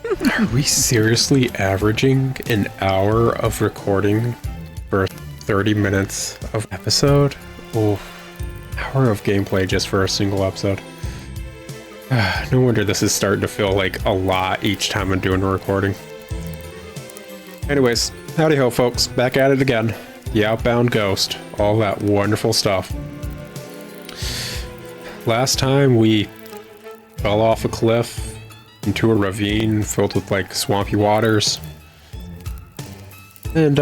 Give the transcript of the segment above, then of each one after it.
Are we seriously averaging an hour of recording for 30 minutes of episode? Oh, hour of gameplay just for a single episode. No wonder this is starting to feel like a lot each time I'm doing a recording. Anyways, howdy ho folks, back at it again. The Outbound Ghost, all that wonderful stuff. Last time we fell off a cliff into a ravine filled with like swampy waters. And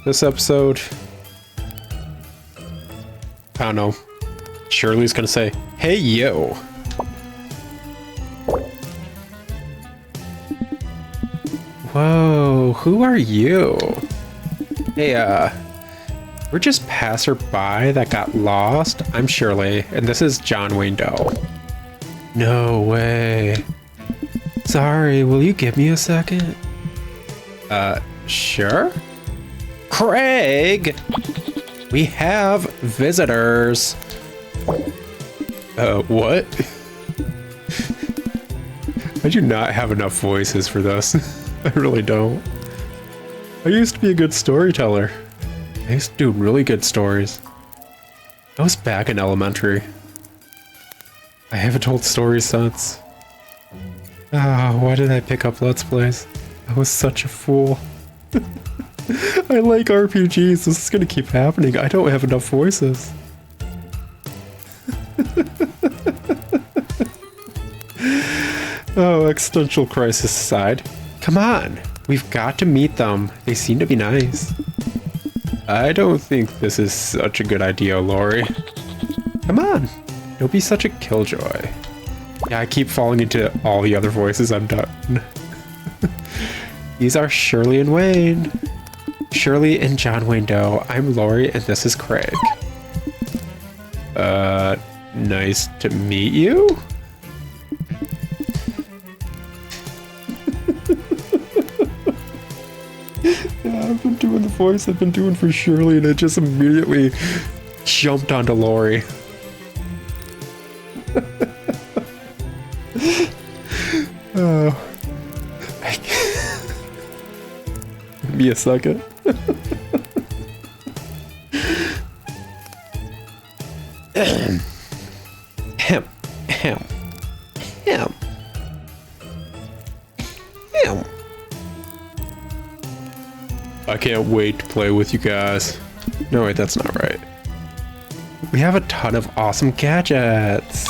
this episode, I don't know, Shirley's gonna say, "Hey yo." Whoa, who are you? Hey, we're just passerby that got lost. I'm Shirley, and this is John Wayne Doe. No way. Sorry, will you give me a second? Sure? Craig! We have visitors. What? I do not have enough voices for this. I really don't. I used to be a good storyteller. I used to do really good stories. I was back in elementary. I haven't told stories since. Why did I pick up Let's Plays? I was such a fool. I like RPGs. This is gonna keep happening. I don't have enough voices. Oh, existential crisis aside. Come on, we've got to meet them. They seem to be nice. I don't think this is such a good idea, Lori. Come on, don't be such a killjoy. Yeah, I keep falling into all the other voices. I'm done. These are Shirley and Wayne. Shirley and John Wayne Doe. I'm Lori, and this is Craig. Nice to meet you? Yeah, I've been doing the voice I've been doing for Shirley, and it just immediately jumped onto Lori. Oh. Give me a second. Him. I can't wait to play with you guys. No, wait, that's not right. We have a ton of awesome gadgets.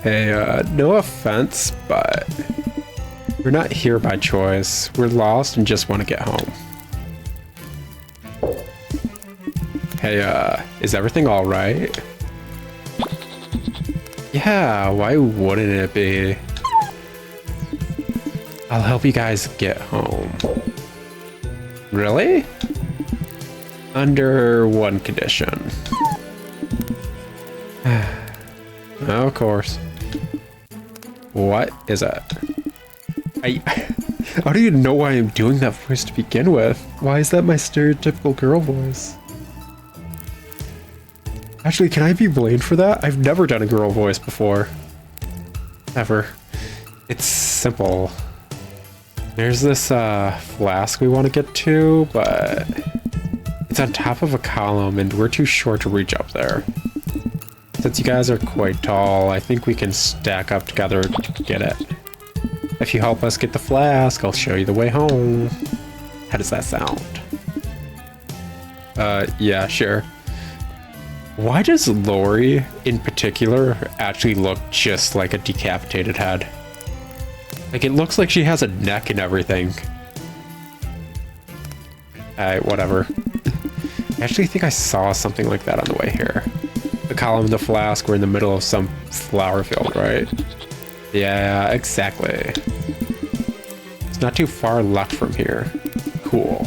Hey, no offense, but we're not here by choice. We're lost and just want to get home. Hey, is everything all right? Yeah, why wouldn't it be? I'll help you guys get home. Really? Under one condition. Of course. What is it? I don't even know why I'm doing that voice to begin with. Why is that my stereotypical girl voice? Actually, can I be blamed for that? I've never done a girl voice before. Ever. It's simple. There's this flask we want to get to, but it's on top of a column and we're too short to reach up there. Since you guys are quite tall, I think we can stack up together to get it. If you help us get the flask, I'll show you the way home. How does that sound? Yeah, sure. Why does Lori, in particular, actually look just like a decapitated head? Like, it looks like she has a neck and everything. Alright, whatever. I actually think I saw something like that on the way here. The column and the flask were in the middle of some flower field, right? Yeah, exactly. It's not too far left from here. Cool.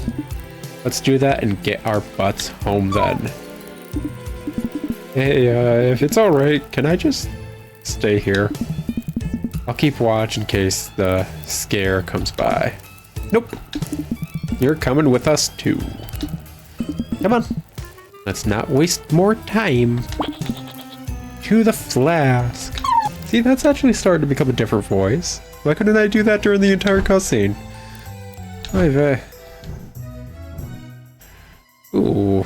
Let's do that and get our butts home then. Hey, if it's alright, can I just stay here? I'll keep watch in case the scare comes by. Nope. You're coming with us too. Come on. Let's not waste more time. To the flask. See, that's actually starting to become a different voice. Why couldn't I do that during the entire cutscene? Oy vey. Ooh.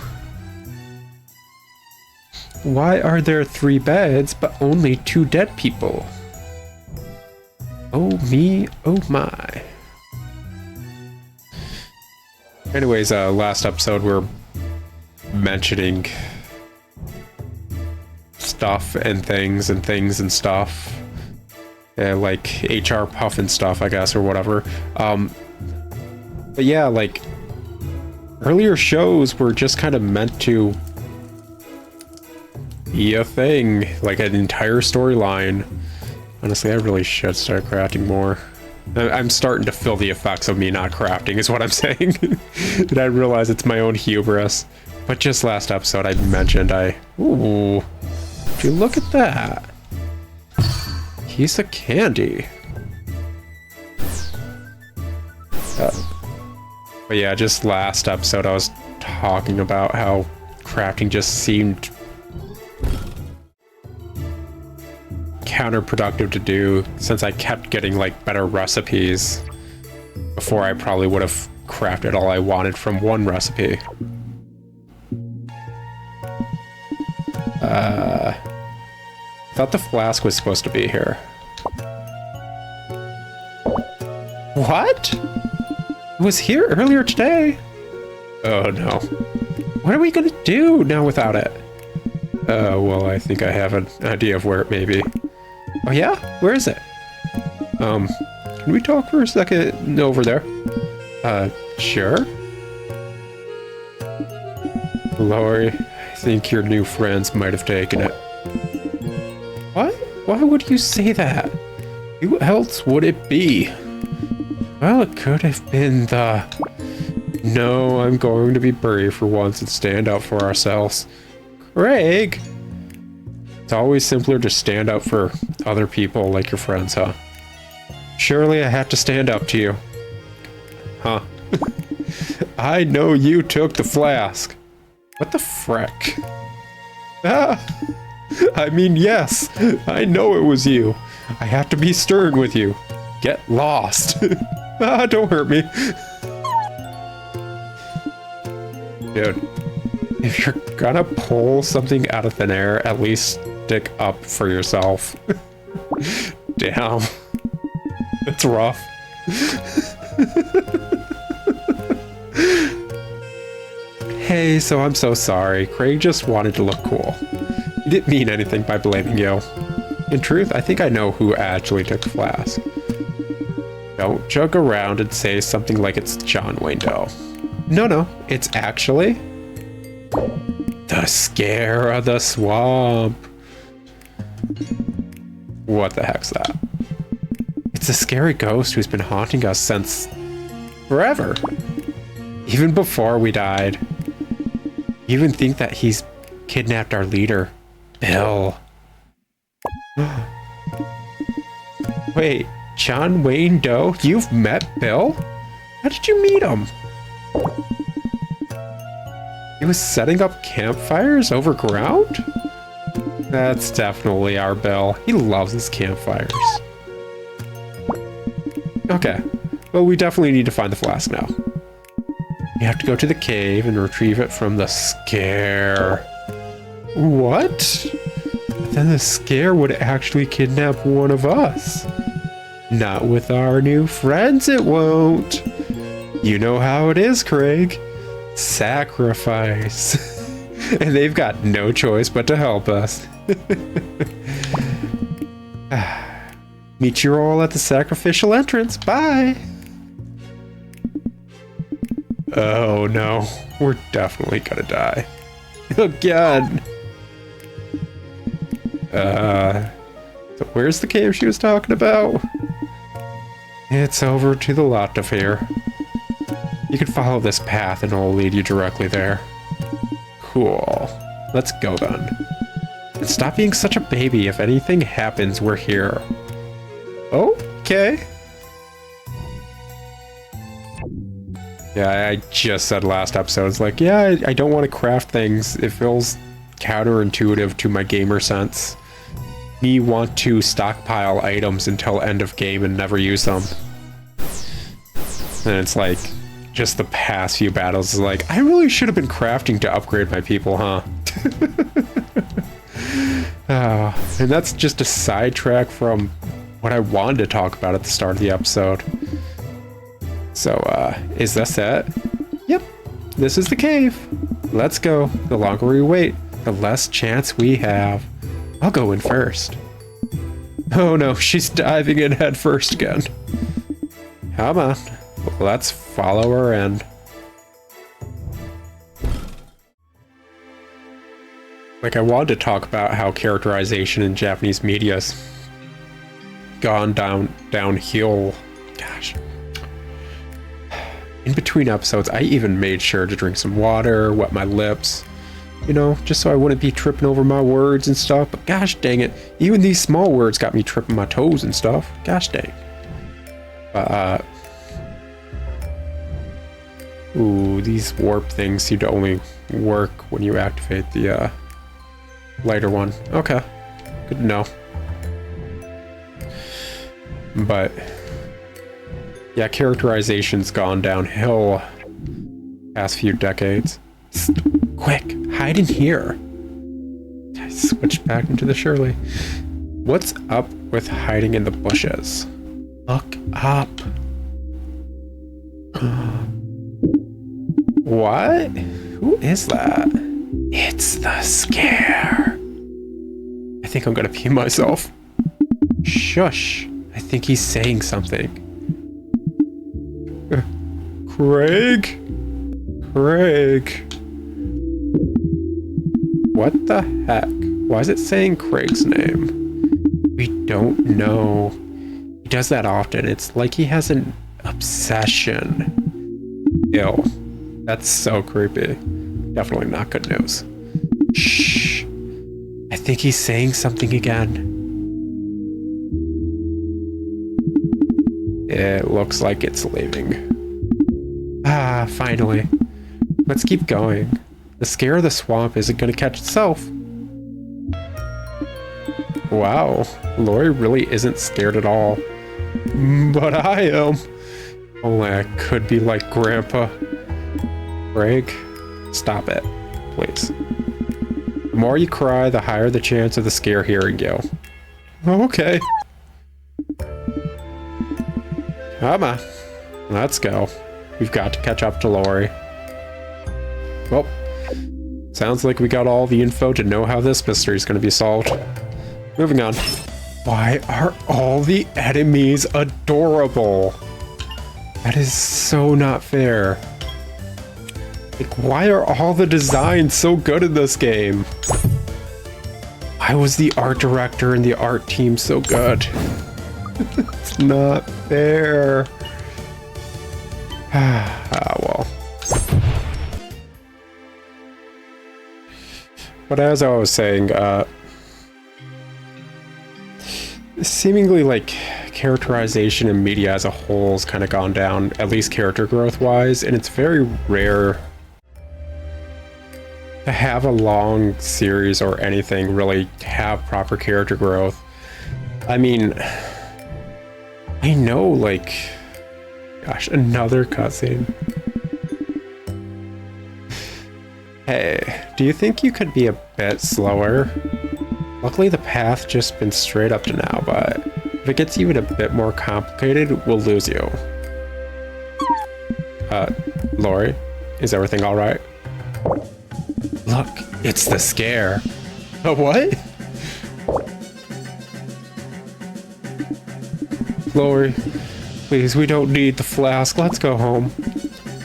Why are there 3 beds, but only 2 dead people? Oh me, oh my. Anyways, last episode we're mentioning stuff and things and stuff. Yeah, like HR puff and stuff, I guess, or whatever. But yeah, like, earlier shows were just kind of meant to be a thing, like an entire storyline. Honestly, I really should start crafting more. I'm starting to feel the effects of me not crafting, is what I'm saying. And I realize it's my own hubris. But just last episode, I mentioned ooh, if you look at that. Piece of candy. But yeah, just last episode, I was talking about how crafting just seemed counterproductive to do, since I kept getting like better recipes before I probably would have crafted all I wanted from one recipe. Thought the flask was supposed to be here. What? It was here earlier today? Oh no. What are we gonna do now without it? Well, I think I have an idea of where it may be. Oh yeah? Where is it? Can we talk for a second over there? Sure? Lori, I think your new friends might have taken it. What? Why would you say that? Who else would it be? Well, it could have been the... No, I'm going to be brave for once and stand up for ourselves. Craig! It's always simpler to stand up for other people like your friends, huh? Surely I have to stand up to you. Huh? I know you took the flask. What the frick? Ah! I mean, yes, I know it was you. I have to be stern with you. Get lost. Ah, don't hurt me. Dude, if you're gonna pull something out of thin air, at least stick up for yourself. Damn. It's rough. Hey, so I'm so sorry. Craig just wanted to look cool. He didn't mean anything by blaming you. In truth, I think I know who actually took the flask. Don't joke around and say something like it's John Wayne Doe. No, it's actually... the scare of the swamp. What the heck's that? It's a scary ghost who's been haunting us since... forever. Even before we died. You even think that he's kidnapped our leader, Bill. Wait, John Wayne Doe? You've met Bill? How did you meet him? He was setting up campfires over ground? That's definitely our Bill. He loves his campfires. Okay, well, we definitely need to find the flask now. We have to go to the cave and retrieve it from the scare. What? Then the scare would actually kidnap one of us. Not with our new friends, it won't. You know how it is, Craig. Sacrifice. And they've got no choice but to help us. Meet you all at the sacrificial entrance. Bye. Oh no, we're definitely gonna die. Again. So where's the cave she was talking about? It's over to the left of here. You can follow this path and it'll lead you directly there. Cool. Let's go then. And stop being such a baby. If anything happens, we're here. Okay. Yeah, I just said last episode, it's like, yeah, I don't want to craft things. It feels counterintuitive to my gamer sense. me want to stockpile items until end of game and never use them. And it's like, just the past few battles is like, I really should have been crafting to upgrade my people, huh? And that's just a sidetrack from what I wanted to talk about at the start of the episode. So, is this it? Yep, this is the cave. Let's go. The longer we wait, the less chance we have. I'll go in first. Oh no, she's diving in head first again. Come on, let's follow her in. Like, I wanted to talk about how characterization in Japanese media's gone downhill. Gosh. In between episodes, I even made sure to drink some water, wet my lips, you know, just so I wouldn't be tripping over my words and stuff. But gosh dang it, even these small words got me tripping my toes and stuff. Gosh dang. Ooh, these warp things seem to only work when you activate the lighter one. Okay, good to know. But yeah, characterization's gone downhill past few decades. Quick, hide in here. I switched back into the Shirley. What's up with hiding in the bushes? Look up. What? Who is that? It's the scare. I think I'm gonna pee myself. Shush. I think he's saying something. Craig? Craig. What the heck? Why is it saying Craig's name? We don't know. He does that often. It's like he has an obsession. Ew. That's so creepy. Definitely not good news. Shh. I think he's saying something again. It looks like it's leaving. Ah, finally. Let's keep going. The scare of the swamp isn't gonna catch itself. Wow, Lori really isn't scared at all. But I am. Only I could be like Grandpa. Craig, stop it, please. The more you cry, the higher the chance of the scare hearing you. Okay. Come on, let's go. We've got to catch up to Lori. Well, sounds like we got all the info to know how this mystery is going to be solved. Moving on. Why are all the enemies adorable? That is so not fair. Like, why are all the designs so good in this game? Why was the art director and the art team so good? It's not fair. Ah, well. But as I was saying, seemingly like characterization in media as a whole has kind of gone down, at least character growth wise, and it's very rare to have a long series or anything really have proper character growth. I mean, I know, like, gosh, another cutscene. Hey, do you think you could be a bit slower? Luckily the path's just been straight up to now, but if it gets even a bit more complicated, we'll lose you. Lori, is everything alright? Look, it's the scare. A what? Lori, please, we don't need the flask. Let's go home.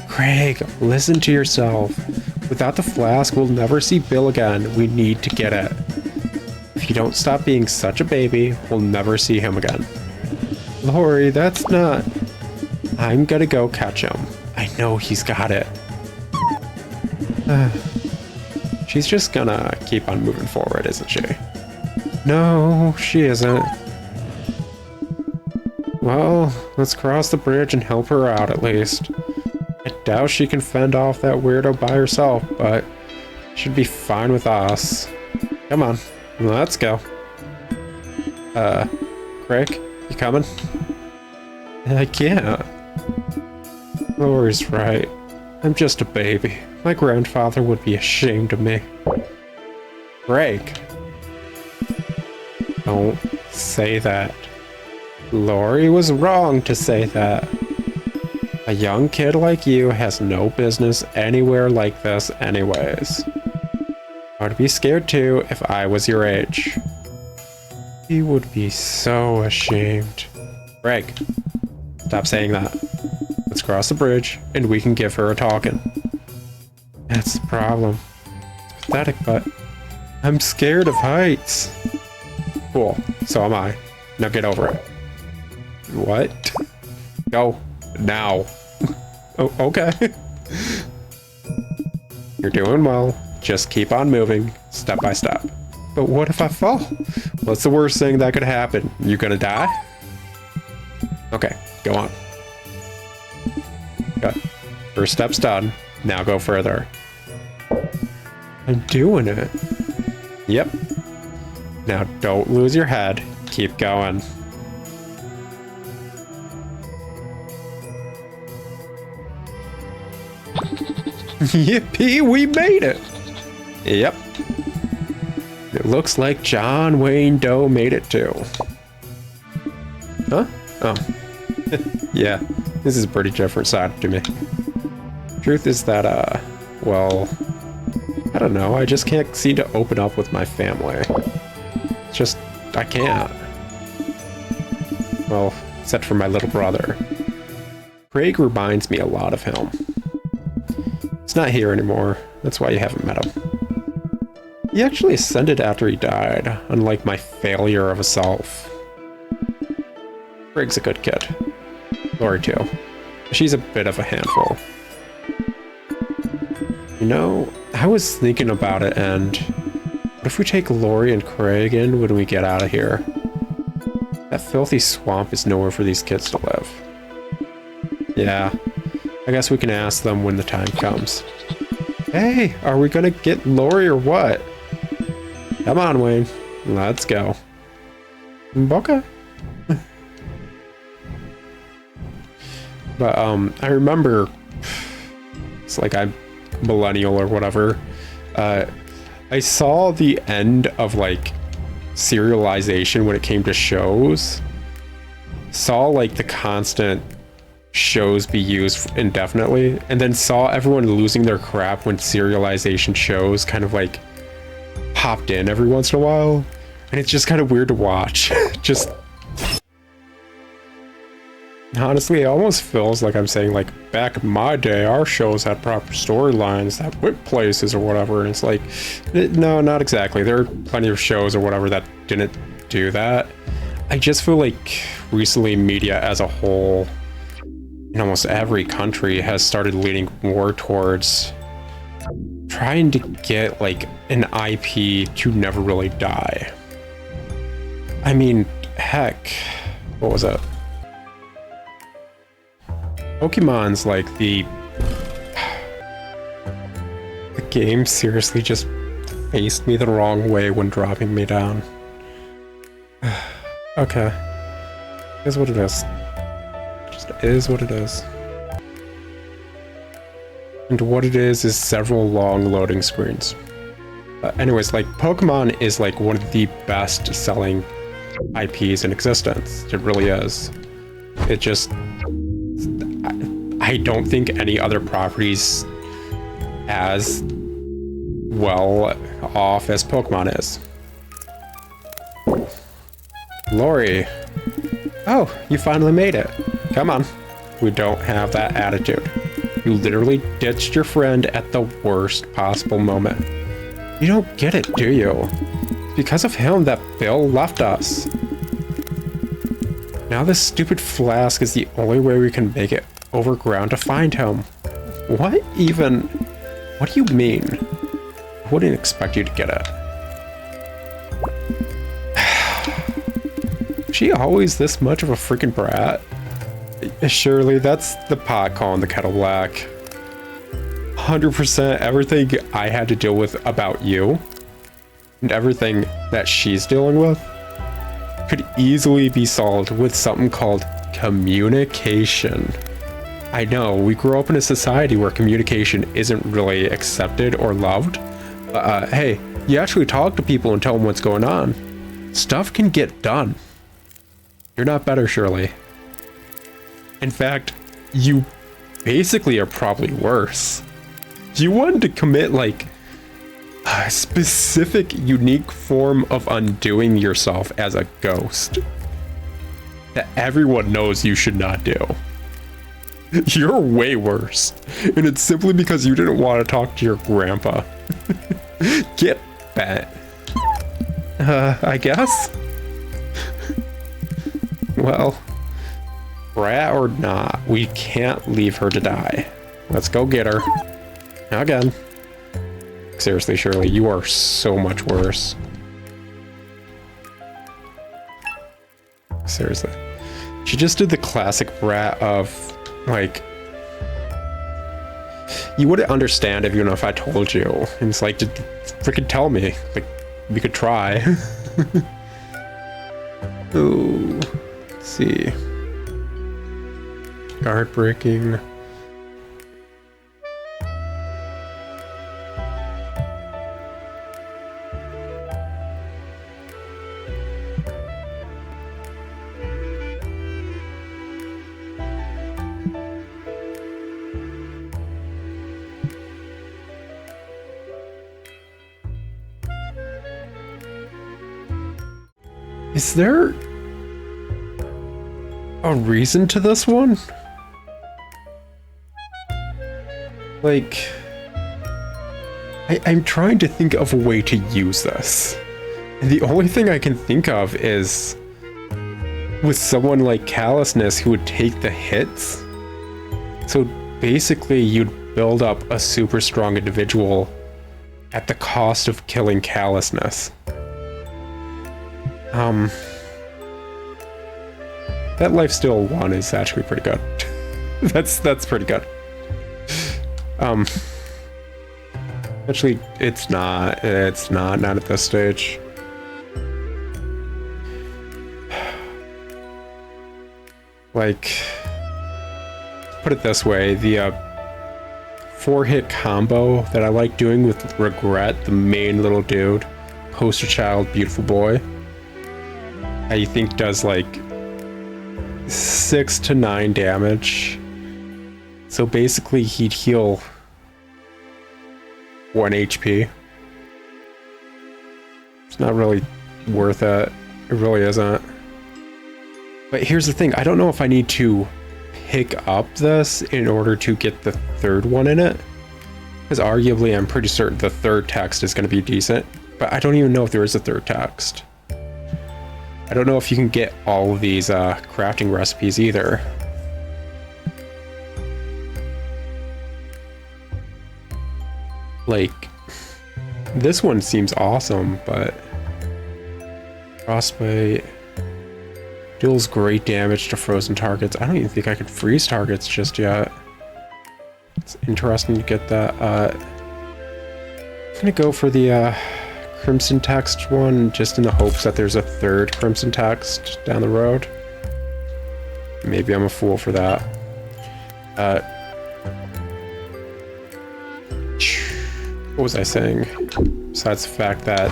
Craig, listen to yourself. Without the flask, we'll never see Bill again. We need to get it. If you don't stop being such a baby, we'll never see him again. Lori, that's not... I'm gonna go catch him. I know he's got it. She's just gonna keep on moving forward, isn't she? No, she isn't. Well, let's cross the bridge and help her out at least. I doubt she can fend off that weirdo by herself, but should be fine with us. Come on, let's go. Craig, you coming? I can't. Lori's right. I'm just a baby. My grandfather would be ashamed of me. Craig. Don't say that. Lori was wrong to say that. A young kid like you has no business anywhere like this anyways. I'd be scared too if I was your age. He would be so ashamed. Greg, stop saying that. Let's cross the bridge and we can give her a talking. That's the problem. It's pathetic, but I'm scared of heights. Cool, so am I. Now get over it. What? Go. Now. Oh, okay. You're doing well. Just keep on moving, step by step. But what if I fall? What's the worst thing that could happen? You gonna die? Okay, go on. Good. First step's done. Now go further. I'm doing it. Yep. Now don't lose your head. Keep going. Yippee, we made it! Yep. It looks like John Wayne Doe made it too. Huh? Oh. Yeah, this is a pretty different side to me. Truth is that, well, I don't know, I just can't seem to open up with my family. It's just, I can't. Well, except for my little brother. Craig reminds me a lot of him. He's not here anymore. That's why you haven't met him. He actually ascended after he died, unlike my failure of a self. Craig's a good kid. Lori too. She's a bit of a handful. You know, I was thinking about it, and what if we take Lori and Craig in when we get out of here? That filthy swamp is nowhere for these kids to live. Yeah. I guess we can ask them when the time comes. Hey, are we gonna get Lori or what? Come on, Wayne. Let's go. Okay. But, I remember, it's like I'm millennial or whatever. I saw the end of, like, serialization when it came to shows. Saw, like, the constant shows be used indefinitely, and then saw everyone losing their crap when serialization shows kind of like popped in every once in a while, and it's just kind of weird to watch. Just honestly, it almost feels like I'm saying, like, back in my day our shows had proper storylines that went places or whatever, and it's like, no, not exactly. There are plenty of shows or whatever that didn't do that. I just feel like recently media as a whole in almost every country has started leaning more towards trying to get like an IP to never really die. I mean, heck, what was it? Pokemon's like the game seriously just faced me the wrong way when dropping me down. Okay, here's what it is. Is what it is. And what it is several long loading screens. Anyways, like, Pokemon is like one of the best selling IPs in existence. It really is. It just, I don't think any other properties as well off as Pokemon is. Lori. Oh, you finally made it. Come on. We don't have that attitude. You literally ditched your friend at the worst possible moment. You don't get it, do you? It's because of him that Bill left us. Now this stupid flask is the only way we can make it over ground to find him. What even? What do you mean? I wouldn't expect you to get it. Is she always this much of a freaking brat? Surely that's the pot calling the kettle black. 100% everything I had to deal with about you and everything that she's dealing with, could easily be solved with something called communication. I know, we grew up in a society where communication isn't really accepted or loved. Hey, you actually talk to people and tell them what's going on. Stuff can get done. You're not better, Shirley. In fact, you basically are probably worse. You wanted to commit like a specific, unique form of undoing yourself as a ghost that everyone knows you should not do. You're way worse, and it's simply because you didn't want to talk to your grandpa. Get bent. I guess? Well, brat or not, we can't leave her to die. Let's go get her. Again. Seriously, Shirley, you are so much worse. Seriously. She just did the classic brat of, like, you wouldn't understand if, you know, if I told you. And it's like, just freaking tell me. Like, we could try. Ooh. Let's see. Heartbreaking. Is there a reason to this one? Like, I'm trying to think of a way to use this. And the only thing I can think of is with someone like Callousness who would take the hits. So basically you'd build up a super strong individual at the cost of killing Callousness. That Lifesteal 1 is actually pretty good. that's pretty good. Actually, it's not at this stage. Like, put it this way, the 4-hit combo that I like doing with Regret, the main little dude, poster child, beautiful boy, I think does like 6 to 9 damage. So basically he'd heal 1 HP. It's not really worth it. It really isn't. But here's the thing, I don't know if I need to pick up this in order to get the third one in it. Because arguably I'm pretty certain the third text is going to be decent. But I don't even know if there is a third text. I don't know if you can get all of these crafting recipes either. Like, this one seems awesome, but Frostbite deals great damage to frozen targets. I don't even think I can freeze targets just yet. It's interesting to get that. I'm gonna go for the Crimson Text one, just in the hopes that there's a third Crimson Text down the road. Maybe I'm a fool for that. What was I saying? Besides the fact that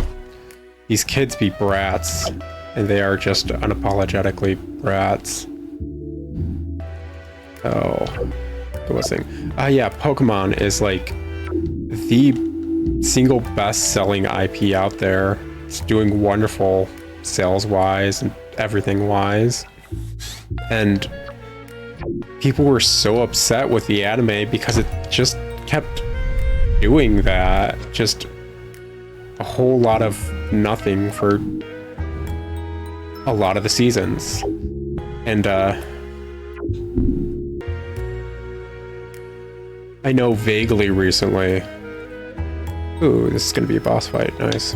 these kids be brats, and they are just unapologetically brats. Oh, what was I saying? Yeah, Pokemon is like the single best-selling IP out there. It's doing wonderful sales-wise and everything-wise. And people were so upset with the anime because it just kept doing that. Just a whole lot of nothing for a lot of the seasons. And I know vaguely recently. Ooh, this is gonna be a boss fight. Nice.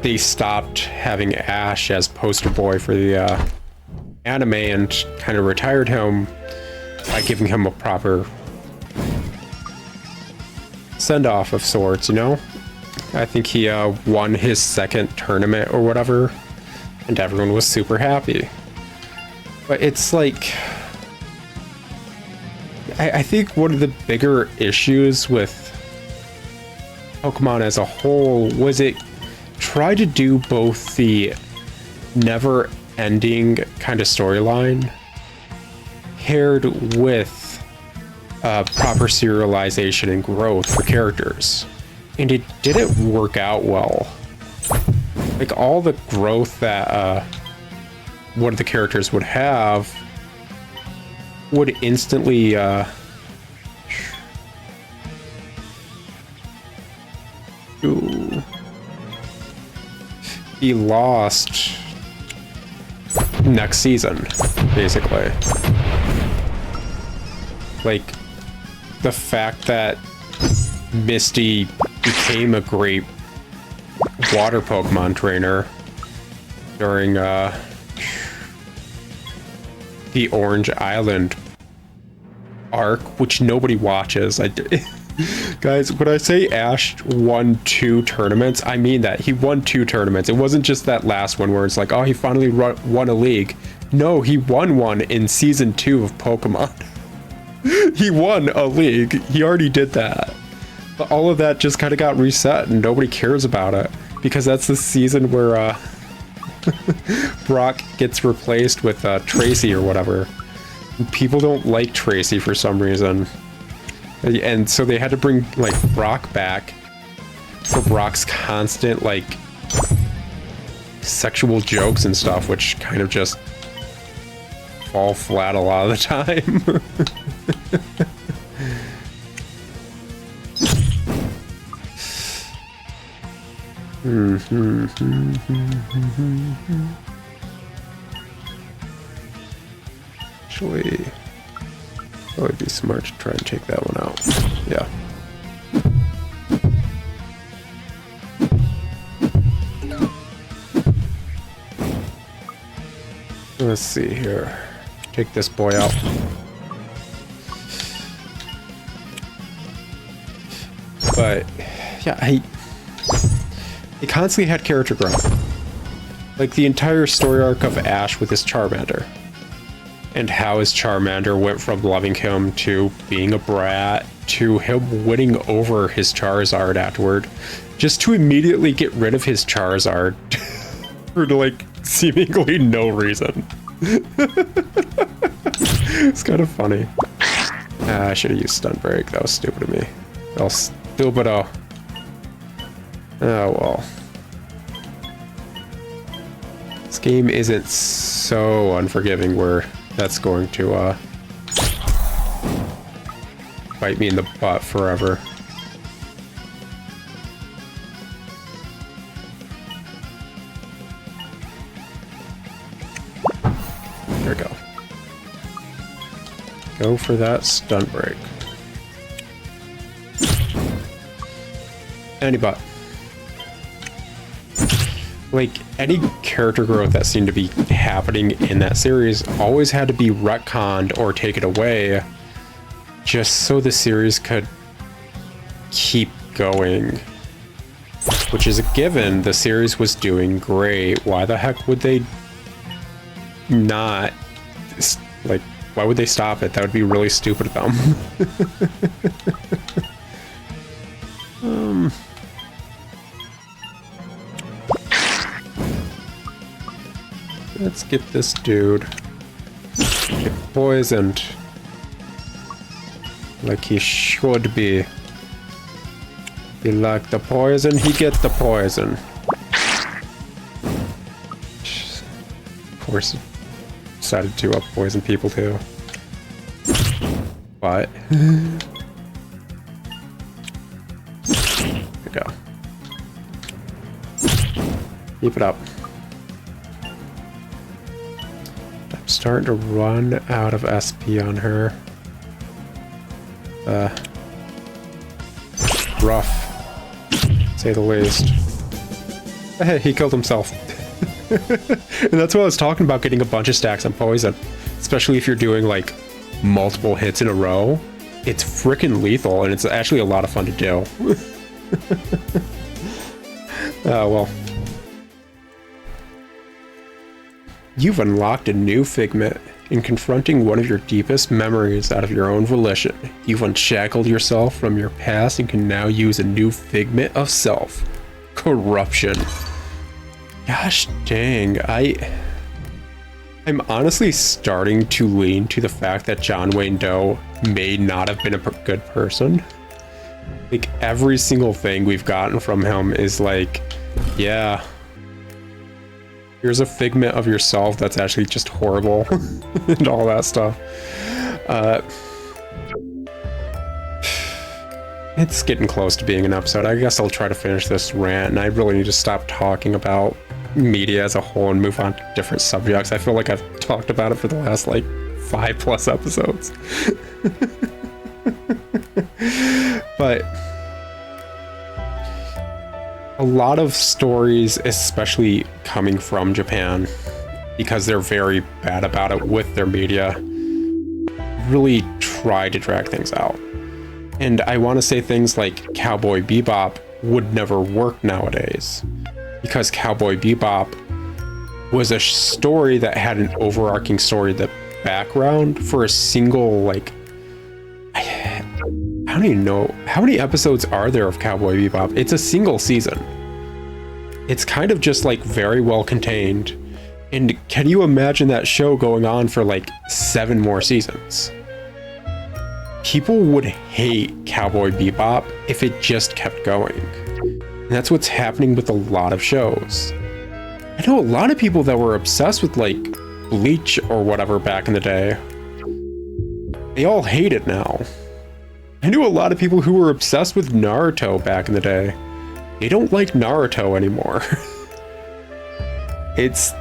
They stopped having Ash as poster boy for the anime and kind of retired him by giving him a proper send-off of sorts, you know? I think he won his second tournament or whatever, and everyone was super happy. But it's like, I think one of the bigger issues with Pokemon as a whole was it tried to do both the never-ending kind of storyline paired with proper serialization and growth for characters. And it didn't work out well. Like, all the growth that one of the characters would have would instantly be lost next season, basically. Like, the fact that Misty became a great water Pokemon trainer during the Orange Island arc, which nobody watches. Guys, when I say Ash won 2 tournaments, I mean that. He won 2 tournaments. It wasn't just that last one where it's like, oh, he finally won a league. No, he won one in season 2 of Pokemon. He won a league. He already did that. But all of that just kind of got reset and nobody cares about it, because that's the season where Brock gets replaced with Tracy or whatever. People don't like Tracy for some reason. And so they had to bring, like, Brock back for Brock's constant, like, sexual jokes and stuff, which kind of just fall flat a lot of the time. Actually, it would be smart to try and take that one out. Yeah. Let's see here. Take this boy out. But yeah, he constantly had character growth. Like the entire story arc of Ash with his Charmander. And how his Charmander went from loving him to being a brat to him winning over his Charizard afterward, just to immediately get rid of his Charizard for like seemingly no reason. It's kind of funny. I should have used Stun Break. That was stupid of me. I'll still, but oh well. This game isn't so unforgiving where that's going to bite me in the butt forever. There we go. Go for that Stun Break. Any butt. Like, any character growth that seemed to be happening in that series always had to be retconned or taken away just so the series could keep going. Which is a given. The series was doing great. Why the heck would they not? Like, why would they stop it? That would be really stupid of them. Let's get this dude get poisoned like he should be. He like the poison, he get the poison. Of course, decided to poison people too. But there we go. Keep it up. Starting to run out of SP on her. Rough, say the least. Hey, he killed himself. And that's what I was talking about, getting a bunch of stacks on poison. Especially if you're doing like multiple hits in a row. It's freaking lethal and it's actually a lot of fun to do. Well. You've unlocked a new figment. In confronting one of your deepest memories out of your own volition, you've unshackled yourself from your past and can now use a new figment of self. Corruption. Gosh dang, I'm honestly starting to lean to the fact that John Wayne Doe may not have been a good person. Like, every single thing we've gotten from him is like, yeah, here's a figment of yourself that's actually just horrible and all that stuff. It's getting close to being an episode. I guess I'll try to finish this rant, and I really need to stop talking about media as a whole and move on to different subjects. I feel like I've talked about it for the last like 5+ episodes. But a lot of stories, especially coming from Japan, because they're very bad about it with their media, really try to drag things out. And I want to say things like Cowboy Bebop would never work nowadays, because Cowboy Bebop was a story that had an overarching story, the background for a single, like, I don't even know, how many episodes are there of Cowboy Bebop? It's a single season. It's kind of just like very well contained. And can you imagine that show going on for like 7 more seasons? People would hate Cowboy Bebop if it just kept going. And that's what's happening with a lot of shows. I know a lot of people that were obsessed with like Bleach or whatever back in the day. They all hate it now. I knew a lot of people who were obsessed with Naruto back in the day. They don't like Naruto anymore. It's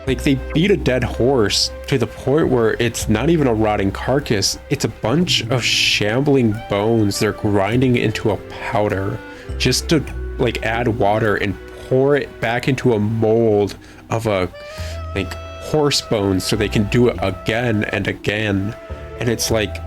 like they beat a dead horse to the point where it's not even a rotting carcass. It's a bunch of shambling bones they're grinding into a powder just to like add water and pour it back into a mold of a like horse bones so they can do it again and again. And it's like,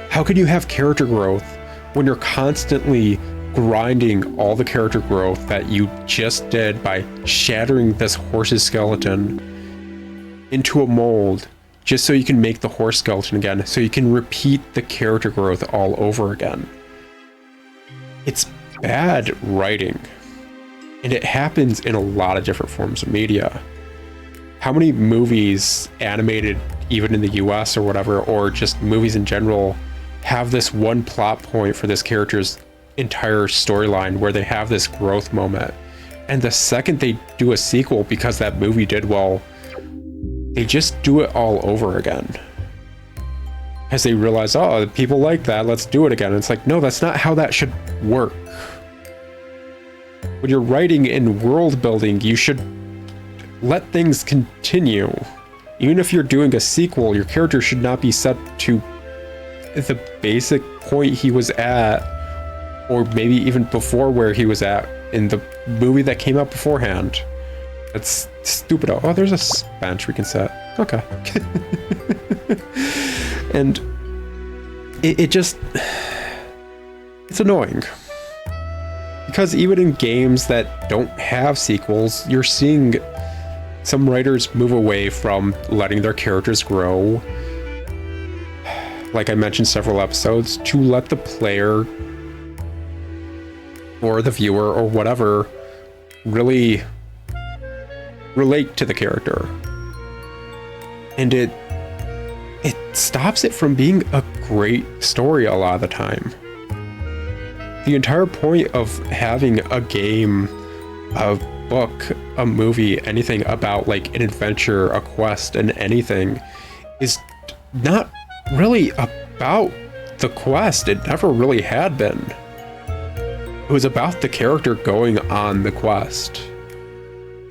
how could you have character growth when you're constantly grinding all the character growth that you just did by shattering this horse's skeleton into a mold just so you can make the horse skeleton again, so you can repeat the character growth all over again? It's bad writing, and it happens in a lot of different forms of media. How many movies, animated even in the US or whatever, or just movies in general, have this one plot point for this character's entire storyline where they have this growth moment, and the second they do a sequel because that movie did well, they just do it all over again as they realize, oh, people like that, let's do it again. And it's like, no, that's not how that should work. When you're writing and world building, you should let things continue. Even if you're doing a sequel, your character should not be set to the basic point he was at, or maybe even before where he was at in the movie that came out beforehand. That's stupid. Oh, there's a bench we can set. Okay. And it just, it's annoying. Because even in games that don't have sequels, you're seeing some writers move away from letting their characters grow, like I mentioned several episodes, to let the player or the viewer or whatever really relate to the character. And it stops it from being a great story a lot of the time. The entire point of having a game, a book, a movie, anything about like an adventure, a quest, and anything is not really about the quest. It never really had been. It was about the character going on the quest.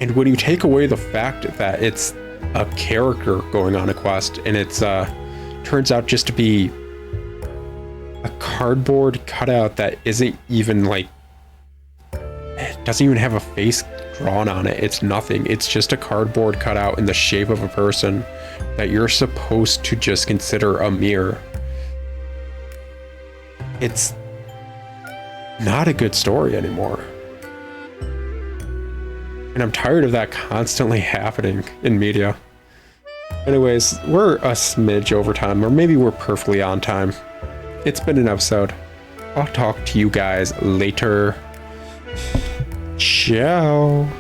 And when you take away the fact that it's a character going on a quest, and it's turns out just to be a cardboard cutout that isn't even like, it doesn't even have a face drawn on it. It's nothing. It's just a cardboard cutout in the shape of a person that you're supposed to just consider a mirror. It's not a good story anymore. And I'm tired of that constantly happening in media. Anyways, we're a smidge over time, or maybe we're perfectly on time. It's been an episode. I'll talk to you guys later. Ciao.